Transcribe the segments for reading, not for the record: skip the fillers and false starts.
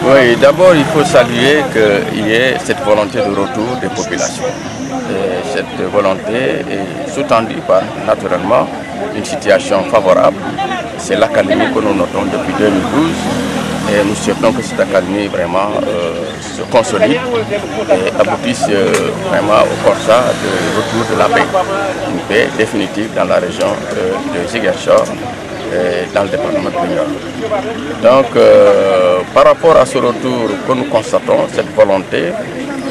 Oui, d'abord il faut saluer qu'il y ait cette volonté de retour des populations. Et cette volonté est sous-tendue par naturellement une situation favorable. C'est l'accalmie que nous notons depuis 2012 et nous souhaitons que cette accalmie vraiment se consolide et aboutisse vraiment au constat de retour de la paix. Une paix définitive dans la région de Ziguinchor et dans le département de Bignona. Donc par rapport à ce retour que nous constatons, cette volonté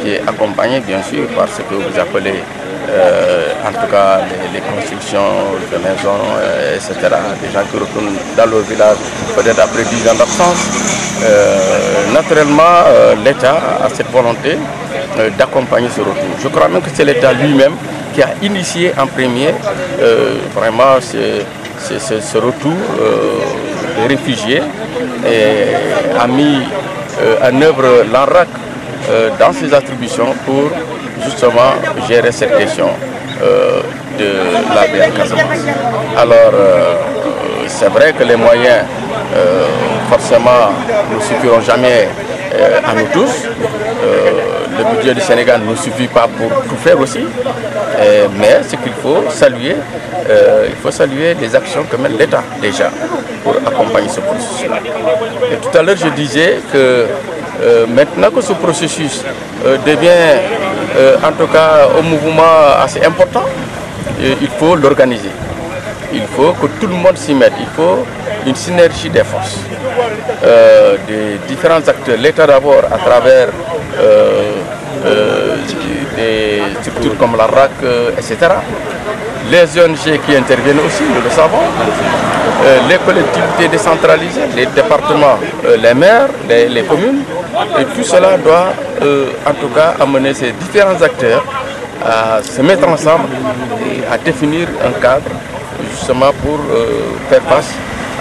qui est accompagnée bien sûr par ce que vous appelez en tout cas les constructions de maisons, etc. Des gens qui retournent dans leur village peut-être après 10 ans d'absence. Naturellement, l'État a cette volonté d'accompagner ce retour. Je crois même que c'est l'État lui-même qui a initié en premier vraiment ce retour des réfugiés et a mis en œuvre l'ANRAC dans ses attributions pour justement gérer cette question de la paix en Casamance. Alors, c'est vrai que les moyens, forcément, ne suffiront jamais à nous tous. Le budget du Sénégal ne suffit pas pour tout faire aussi, mais ce qu'il faut saluer, les actions que mène l'État déjà pour accompagner ce processus. Et tout à l'heure, je disais que maintenant que ce processus devient en tout cas un mouvement assez important, il faut l'organiser. Il faut que tout le monde s'y mette. Il faut une synergie des forces, des différents acteurs. L'État d'abord à travers des structures comme la RAC, etc. Les ONG qui interviennent aussi, nous le savons. Les collectivités décentralisées, les départements, les maires, les communes. Et tout cela doit en tout cas amener ces différents acteurs à se mettre ensemble et à définir un cadre justement pour faire face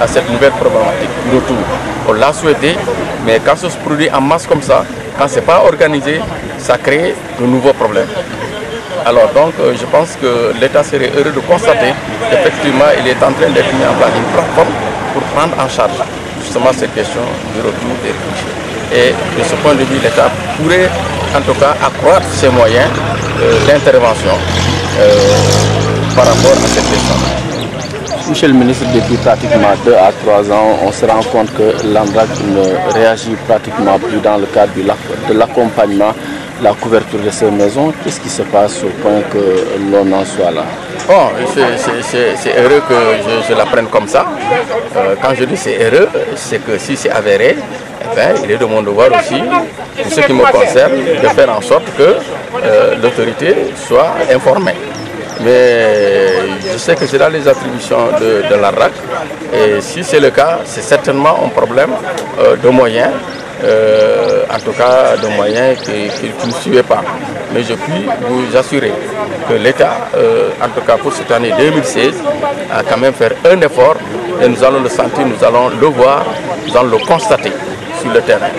à cette nouvelle problématique du retour. On l'a souhaité, mais quand ça se produit en masse comme ça, quand ce n'est pas organisé, ça crée de nouveaux problèmes. Alors donc je pense que l'État serait heureux de constater qu'effectivement il est en train de mettre en place une plateforme pour prendre en charge justement cette question du retour des réfugiés. Et de ce point de vue, l'État pourrait en tout cas accroître ses moyens d'intervention par rapport à cette question. Monsieur le ministre, depuis pratiquement 2 à 3 ans, on se rend compte que l'ANRAC ne réagit pratiquement plus dans le cadre de l'accompagnement, la couverture de ces maisons. Qu'est-ce qui se passe au point que l'on en soit là? Bon, c'est heureux que je l'apprenne comme ça. Quand je dis c'est heureux, c'est que si c'est avéré, eh bien, il est de mon devoir aussi, pour ce qui me concerne, de faire en sorte que l'autorité soit informée. Mais je sais que c'est dans les attributions de l'ANRAC et si c'est le cas, c'est certainement un problème de moyens, en tout cas de moyens qui ne suivaient pas. Mais je puis vous assurer que l'État, en tout cas pour cette année 2016, a quand même fait un effort et nous allons le sentir, nous allons le voir, nous allons le constater sur le terrain.